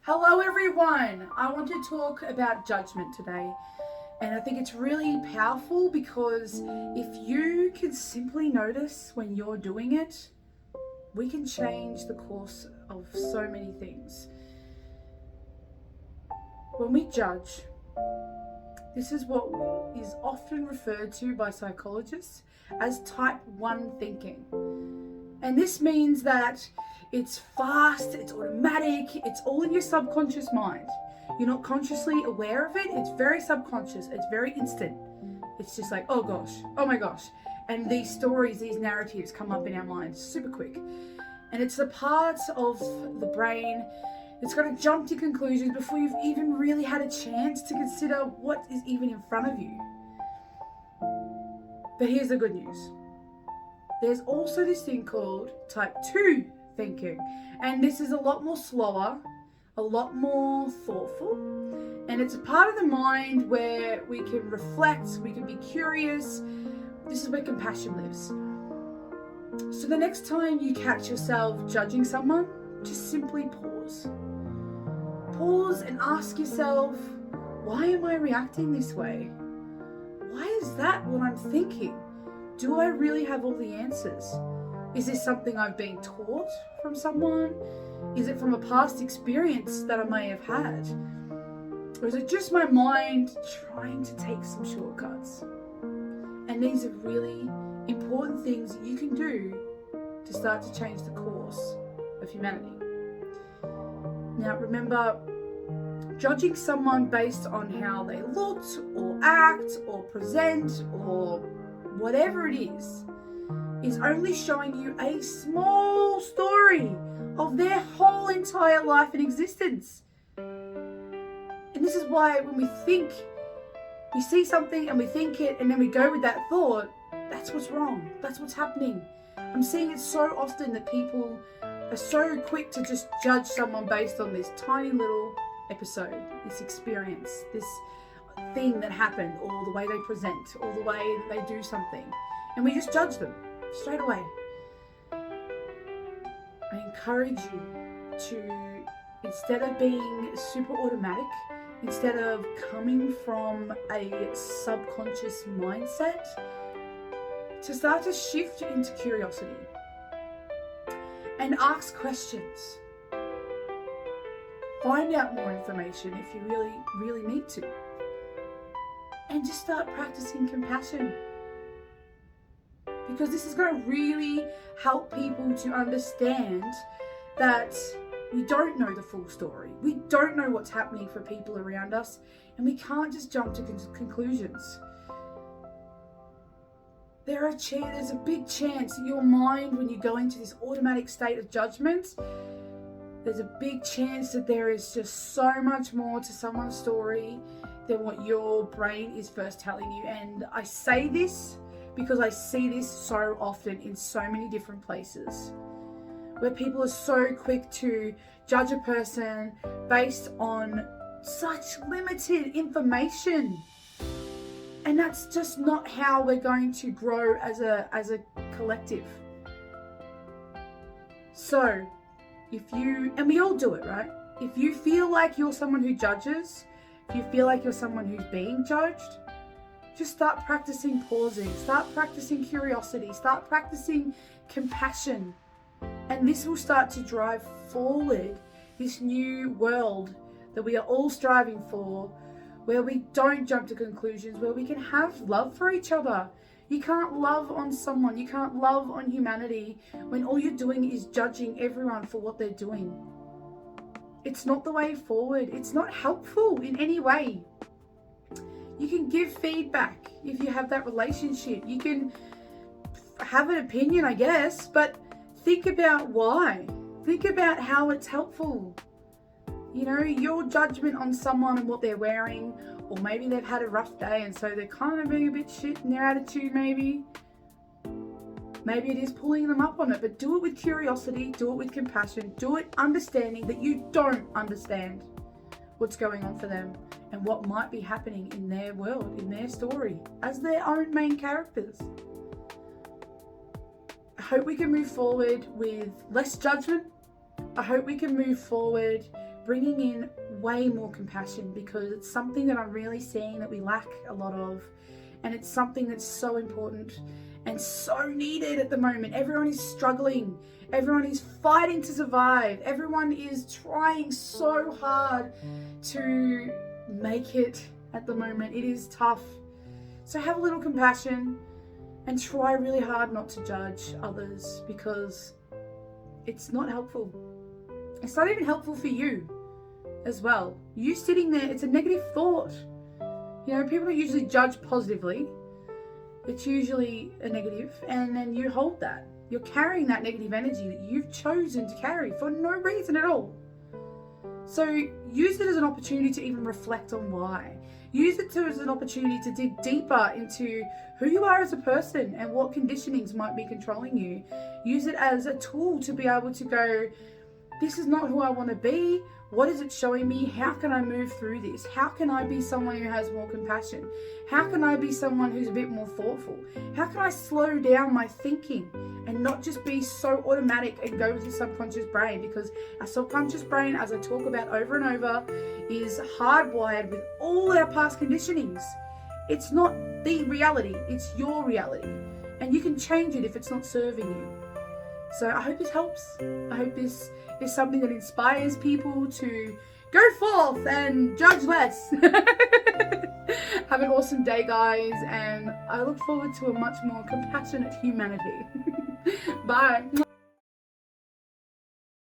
Hello everyone! I want to talk about judgment today. And I think it's really powerful because if you can simply notice when you're doing it, we can change the course of so many things. When we judge, this is what is often referred to by psychologists as type 1 thinking. And this means that it's fast, it's automatic, it's all in your subconscious mind. You're not consciously aware of it, it's very subconscious, it's very instant. It's just like, oh gosh, oh my gosh. And these stories, these narratives come up in our minds super quick. And it's the parts of the brain that's going to jump to conclusions before you've even really had a chance to consider what is even in front of you. But here's the good news. There's also this thing called type 2 thinking. And this is a lot more slower, a lot more thoughtful. And it's a part of the mind where we can reflect, we can be curious. This is where compassion lives. So the next time you catch yourself judging someone, just simply pause. Pause and ask yourself, why am I reacting this way? Why is that what I'm thinking? Do I really have all the answers? Is this something I've been taught from someone? Is it from a past experience that I may have had? Or is it just my mind trying to take some shortcuts? And these are really important things that you can do to start to change the course of humanity. Now remember, judging someone based on how they looked or act or present or whatever it is only showing you a small story of their whole entire life and existence. And this is why when we see something and we think it and then we go with that thought, that's what's wrong. That's what's happening. I'm seeing it so often that people are so quick to just judge someone based on this tiny little episode, this experience, this thing that happened, or the way they present, or the way they do something. And we just judge them straight away. I encourage you to, instead of being super automatic, instead of coming from a subconscious mindset, to start to shift into curiosity and ask questions. Find out more information if you really need to. And just start practicing compassion. Because this is going to really help people to understand that we don't know the full story. We don't know what's happening for people around us, and we can't just jump to conclusions. There's a big chance that your mind, when you go into this automatic state of judgment, there's a big chance that there is just so much more to someone's story than what your brain is first telling you. And I say this because I see this so often in so many different places, where people are so quick to judge a person based on such limited information. And that's just not how we're going to grow as a collective. So, and we all do it, right? If you feel like you're someone who judges, if you feel like you're someone who's being judged, just start practicing pausing, start practicing curiosity, start practicing compassion. And this will start to drive forward this new world that we are all striving for, where we don't jump to conclusions, where we can have love for each other. You can't love on someone, you can't love on humanity when all you're doing is judging everyone for what they're doing. It's not the way forward. It's not helpful in any way. You can give feedback if you have that relationship. You can have an opinion, I guess, but think about why. Think about how it's helpful. You know, your judgment on someone and what they're wearing, or maybe they've had a rough day and so they're kind of being a bit shit in their attitude maybe. Maybe it is pulling them up on it, but do it with curiosity, do it with compassion, do it understanding that you don't understand what's going on for them and what might be happening in their world, in their story, as their own main characters. I hope we can move forward with less judgment. I hope we can move forward bringing in way more compassion, because it's something that I'm really seeing that we lack a lot of, and it's something that's so important and so needed at the moment. Everyone is struggling. Everyone is fighting to survive. Everyone is trying so hard to make it at the moment. It is tough. So have a little compassion and try really hard not to judge others, because it's not helpful. It's not even helpful for you as well. You sitting there, it's a negative thought. You know, people don't usually judge positively. It's usually a negative, and then you hold that. You're carrying that negative energy that you've chosen to carry for no reason at all. So use it as an opportunity to even reflect on why. Use it as an opportunity to dig deeper into who you are as a person and what conditionings might be controlling you. Use it as a tool to be able to go, this is not who I want to be. What is it showing me? How can I move through this? How can I be someone who has more compassion? How can I be someone who's a bit more thoughtful? How can I slow down my thinking and not just be so automatic and go with the subconscious brain? Because our subconscious brain, as I talk about over and over, is hardwired with all our past conditionings. It's not the reality, it's your reality. And you can change it if it's not serving you. So I hope this helps. I hope this is something that inspires people to go forth and judge less. Have an awesome day, guys, and I look forward to a much more compassionate humanity. Bye.